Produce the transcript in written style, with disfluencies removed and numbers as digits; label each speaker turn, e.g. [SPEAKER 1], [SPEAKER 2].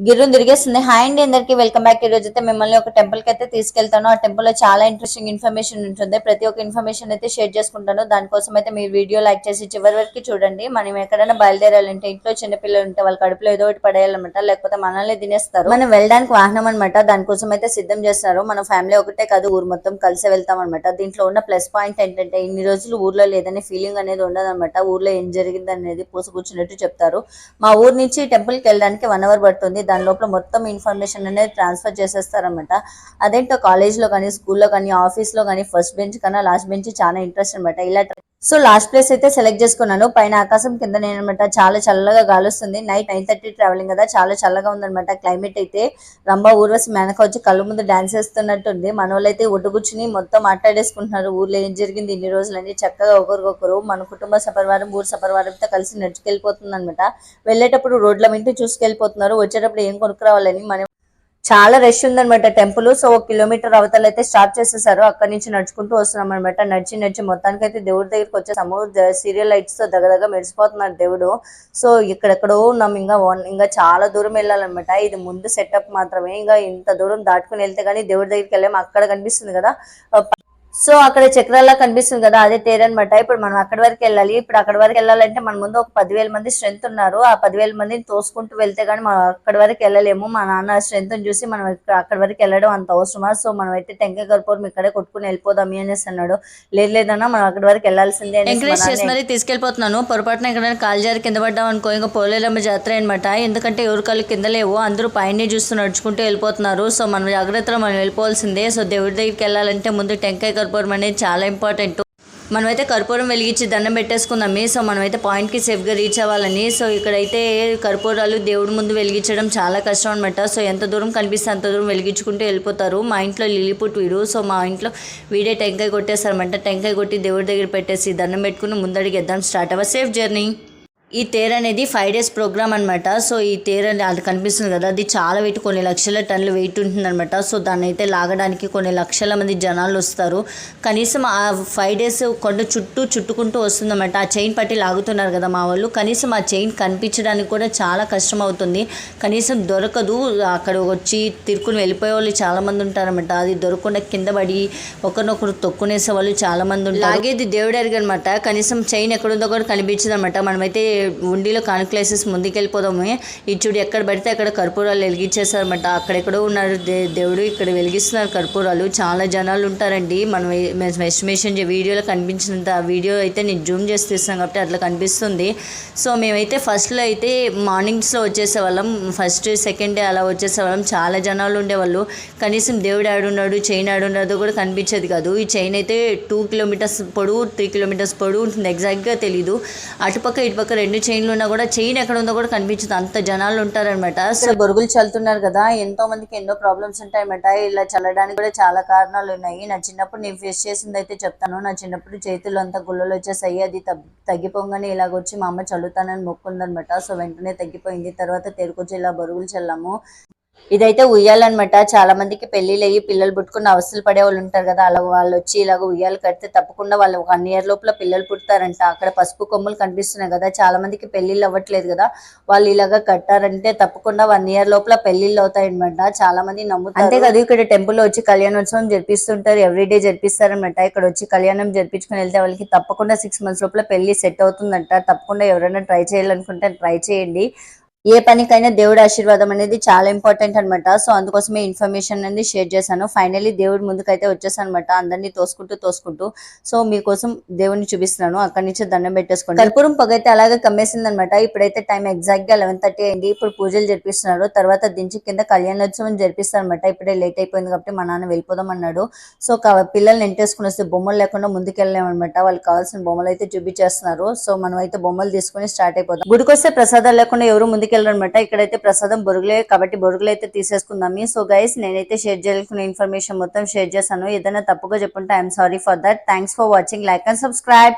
[SPEAKER 1] గిర్రం తిరిగేస్తుంది. Hi అండి అందరికి, welcome back. ఈ రోజు అయితే మిమ్మల్ని ఒక టెంపుల్ కి అయితే తీసుకెళ్తాను. ఆ టెంపుల్ లో చాలా ఇంట్రెస్టింగ్ ఇన్ఫర్మేషన్ ఉంటుంది. ప్రతి ఒక్క ఇన్ఫర్మేషన్ అయితే షేర్ చేసుకుంటాను. దానికోసం అయితే మీ వీడియో లైక్ చేసి చివరి వరకు చూడండి. మనం ఎక్కడైనా బయలుదేరాలంటే ఇంట్లో చిన్నపిల్లలు ఉంటే వాళ్ళ కడుపులో ఏదో ఒకటి పడేయాలన్నమాట, లేకపోతే మనల్ని తినేస్తారు. మనం వెళ్ళడానికి వాహనం అనమాట, దానికోసం అయితే సిద్ధం చేస్తున్నారు. మన ఫ్యామిలీ ఒకటే కాదు, ఊరు మొత్తం కలిసి వెళ్తాం అనమాట. దీంట్లో ఉన్న ప్లస్ పాయింట్ ఏంటంటే ఇన్ని రోజులు ఊర్లో లేదనే ఫీలింగ్ అనేది ఉండదన్నమాట. ఊర్లో ఏం జరిగింది అనేది పూసకూర్చున్నట్టు చెప్తారు. మా ఊరు నుంచి టెంపుల్ కి వెళ్ళడానికి 1 అవర్ పడుతుంది. దాని లోపల మొత్తం ఇన్ఫర్మేషన్ అనేది ట్రాన్స్ఫర్ చేసేస్తారనమాట. అదేంటో కాలేజ్లో కానీ, స్కూల్లో కానీ, ఆఫీస్లో కానీ ఫస్ట్ బెంచ్ కన్నా లాస్ట్ బెంచ్ చాలా ఇంట్రెస్ట్ అనమాట. ఇలా సో లాస్ట్ ప్లేస్ అయితే సెలెక్ట్ చేసుకున్నాను. పైన ఆకాశం, కింద నేనమాట. చాలా చల్లగా గాలి వస్తుంది. నైట్ 9:30 ట్రావెలింగ్ కదా, చాలా చల్లగా ఉందనమాట. క్లైమేట్ అయితే రంభ ఊర్వశి మేనక వచ్చి కళ్ళు ముందు డాన్స్ వేస్తున్నట్టుంది. మన వాళ్ళైతే ఒడ్డు కూర్చుని మొత్తం మాట్లాడేసుకుంటున్నారు. ఊర్లో ఏం జరిగింది ఇన్ని రోజులని చక్కగా ఒకరికొకరు మన కుటుంబ సపరివారం, ఊరు సపరివారంతో కలిసి నడుచుకెళ్ళిపోతుంది అనమాట. వెళ్ళేటప్పుడు రోడ్ల వెంట చూసుకెళ్ళిపోతున్నారు. వచ్చేటప్పుడు ఏం కొనుక్కురావాలని మనం చాలా రష్ ఉందనమాట టెంపుల్. సో 1 కిలోమీటర్ అవతల అయితే స్టార్ట్ చేసేసారు. అక్కడి నుంచి నడుచుకుంటూ వస్తున్నాం అనమాట. నడిచి మొత్తానికి అయితే దేవుడి దగ్గరికి వచ్చేసాము. సీరియల్ లైట్స్ తో దగ్గరగా మెరిసిపోతున్నాడు దేవుడు. సో ఇక్కడెక్కడో ఉన్నాం. ఇంకా చాలా దూరం వెళ్ళాలన్నమాట. ఇది ముందు సెటప్ మాత్రమే. ఇంకా ఇంత దూరం దాటుకుని వెళ్తే గానీ దేవుడి దగ్గరికి వెళ్ళాము. అక్కడ కనిపిస్తుంది కదా, సో అక్కడ చక్రాల్లా కనిపిస్తుంది కదా, అదే తేరు అనమాట. ఇప్పుడు మనం అక్కడి వరకు వెళ్ళాలి. ఇప్పుడు అక్కడి వరకు వెళ్ళాలంటే మన ముందు ఒక 10,000 మంది స్ట్రెంత్ ఉన్నారు. ఆ 10,000 మందిని తోసుకుంటూ వెళ్తే గానీ మనం అక్కడి వరకు వెళ్ళలేము. మా నాన్న స్ట్రెంత్ చూసి మనం అక్కడి వరకు వెళ్ళడం అంత అవసరమా, సో మనం అయితే టెంకాయ కర్పూరం ఇక్కడే కొట్టుకుని వెళ్ళిపోదాం అనేసి అన్నాడు. లేదన్నా మనం అక్కడి వరకు వెళ్ళాల్సిందే ఎంకరేజ్ చేసి మరీ తీసుకెళ్ళిపోతున్నాను. పొరపాటున ఎక్కడైనా కాలుజారి కింద పడ్డాం అనుకో, ఇంకా పోలేరమ్మ జాతర అనమాట. ఎందుకంటే ఎవరి కాళ్ళు కింద లేవు, అందరూ పైన చూస్తూ నడుచుకుంటూ వెళ్ళిపోతున్నారు. సో మనం జాగ్రత్తలో మనం వెళ్ళిపోవాల్సిందే. సో దేవుడి దగ్గరికి వెళ్ళాలంటే ముందు టెంకాయ కర్పూరం అనేది చాలా ఇంపార్టెంట్. మనమైతే కర్పూరం వెలిగించి దండం పెట్టేసుకుందాం. సో మనమైతే పాయింట్కి సేఫ్గా రీచ్ అవ్వాలని. సో ఇక్కడైతే కర్పూరాలు దేవుడి ముందు వెలిగించడం చాలా కష్టం అనమాట. సో ఎంత దూరం కనిపిస్తే అంత దూరం వెలిగించుకుంటూ వెళ్ళిపోతారు. మా ఇంట్లో లిలీపుట్ వీడు, సో మా ఇంట్లో వీడే టెంకాయ కొట్టేస్తారనమాట. టెంకాయ కొట్టి దేవుడి దగ్గర పెట్టేసి దండం పెట్టుకుని ముందడిగేద్దాం. స్టార్ట్ అవ్వ సేఫ్ జర్నీ. ఈ తేరు అనేది 5 days ప్రోగ్రామ్ అనమాట. సో ఈ తేరు అది కనిపిస్తుంది కదా, అది చాలా వెయిట్, కొన్ని లక్షల టన్నులు వెయిట్ ఉంటుందన్నమాట. సో దాన్ని అయితే లాగడానికి కొన్ని లక్షల మంది జనాలు వస్తారు. కనీసం ఆ 5 days కొండ చుట్టుకుంటూ వస్తుందన్నమాట. ఆ చైన్ పట్టి లాగుతున్నారు కదా మా వాళ్ళు. కనీసం ఆ చైన్ కనిపించడానికి కూడా చాలా కష్టం అవుతుంది. కనీసం దొరకదు. అక్కడ వచ్చి తిరుక్కుని వెళ్ళిపోయే వాళ్ళు చాలామంది ఉంటారనమాట. అది దొరకకుండా కింద పడి ఒకరినొకరు తొక్కునేసే వాళ్ళు చాలామంది ఉంటారు. లాగేది దేవుడు అడిగనమాట. కనీసం చైన్ ఎక్కడుందో కూడా కనిపించదు అనమాట. మనమైతే ఉండిలో కాన్క్లేసెస్ ముందుకెళ్ళిపోదాము. ఈ చూడు ఎక్కడ పడితే అక్కడ కర్పూరాలు వెలిగించేసారనమాట. అక్కడెక్కడో ఉన్నారు దేవుడు, ఇక్కడ వెలిగిస్తున్నారు కర్పూరాలు. చాలా జనాలు ఉంటారండి. మనం ఎస్టిమేషన్ వీడియోలో కనిపించినంత వీడియో అయితే నేను జూమ్ చేసి తీస్తాను కాబట్టి అట్లా కనిపిస్తుంది. సో మేమైతే ఫస్ట్లో అయితే మార్నింగ్స్లో వచ్చేసేవాళ్ళం. ఫస్ట్ సెకండ్ డే అలా వచ్చేసేవాళ్ళం. చాలా జనాలు ఉండేవాళ్ళు. కనీసం దేవుడు ఆడున్నాడు, చైన్ ఆడున్నదో కూడా కనిపించేది కాదు. ఈ చైన్ అయితే 2 kilometers పొడవు, 3 kilometers పొడవు ఉంటుంది. ఎగ్జాక్ట్గా తెలీదు. అటుపక్క ఇటుపక్క 2 చైన్లు ఉన్నా కూడా చైన్ ఎక్కడ ఉందో కూడా కనిపించదు. అంత జనాలు ఉంటారనమాట. సో బొరుగులు చల్లుతున్నారు కదా, ఎంతో మందికి ఎన్నో ప్రాబ్లమ్స్ ఉంటాయన్నమాట. ఇలా చల్లడానికి కూడా చాలా కారణాలు ఉన్నాయి. నా చిన్నప్పుడు నేను ఫేస్ చేసింది అయితే చెప్తాను. నా చిన్నప్పుడు చేతులు అంతా గుల్లలు వచ్చేసాయి. అది తగ్గిపోగానే ఇలాగొచ్చి మా అమ్మ చల్లుతానని మొక్కుందనమాట. సో వెంటనే తగ్గిపోయింది. తర్వాత తెరుకొచ్చి ఇలా బొరుగులు చల్లాము. ఇదైతే ఉయ్యాలన్నమాట. చాలా మందికి పెళ్లిళ్ళు అయ్యి పిల్లలు పుట్టుకున్న అవస్థలు పడే వాళ్ళు ఉంటారు కదా, అలా వాళ్ళు వచ్చి ఇలాగ ఉయ్యాలు కడితే తప్పకుండా వాళ్ళు 1 year లోపల పిల్లలు పుడతారంట. అక్కడ పసుపు కొమ్ములు కనిపిస్తున్నాయి కదా, చాలా మందికి పెళ్లిళ్ళు అవ్వట్లేదు కదా, వాళ్ళు ఇలాగ కట్టారంటే తప్పకుండా 1 year లోపల పెళ్లిళ్ళు అవుతాయన్నమాట. చాలా మంది నమ్ముతారు. అంతే కదా, ఇక్కడ టెంపుల్ లో వచ్చి కళ్యాణోత్సవం జరిపిస్తుంటారు. ఎవ్రీడే జరిపిస్తారనమాట. ఇక్కడ వచ్చి కళ్యాణం జరిపించుకుని వెళ్తే వాళ్ళకి తప్పకుండా 6 months లోపల పెళ్లి సెట్ అవుతుందంట. తప్పకుండా ఎవరైనా ట్రై చేయాలనుకుంటే ట్రై చేయండి. ఏ పనికైనా దేవుడి ఆశీర్వాదం అనేది చాలా ఇంపార్టెంట్ అనమాట. సో అందుకోసమే ఇన్ఫర్మేషన్ అనేది షేర్ చేశాను. ఫైనల్లీ దేవుడి ముందుకైతే వచ్చేసాను అనమాట. అందరినీ తోసుకుంటూ సో మీకోసం దేవుడిని చూపిస్తున్నాను. అక్కడి నుంచి దండం పెట్టేసుకోండి. కర్పూరం పొగ అయితే అలాగే కమ్మేసింది అనమాట. ఇప్పుడైతే టైం ఎగ్జాక్ట్ గా 11:30 అయింది. ఇప్పుడు పూజలు జరిపిస్తున్నారు. తర్వాత దించి కింద కళ్యాణోత్సవం జరిపిస్తారు అనమాట. ఇప్పుడే లేట్ అయిపోయింది కాబట్టి మా నాన్న వెళ్ళిపోదాం అన్నాడు. సో పిల్లల్ని ఎంటేసుకుని వస్తే బొమ్మలు లేకుండా ముందుకెళ్ళలేమన్నమాట. వాళ్ళకి కావాల్సిన బొమ్మలు అయితే చూపించేస్తున్నారు. సో మనం అయితే బొమ్మలు తీసుకుని స్టార్ట్ అయిపోదాం. గుడికి వస్తే ప్రసాదాలు లేకుండా ఎవరు ముందుకు అనమాట. ఇక్కడైతే ప్రసాదం బొరుగులే కాబట్టి బొరుగులు అయితే తీసేసుకుందాం. సో గైస్, నేనైతే షేర్ చేయాలనుకున్న ఇన్ఫర్మేషన్ మొత్తం షేర్ చేశాను. ఏదైనా తప్పుగా చెప్పుంటే I'm sorry for that. Thanks for watching. Like and subscribe.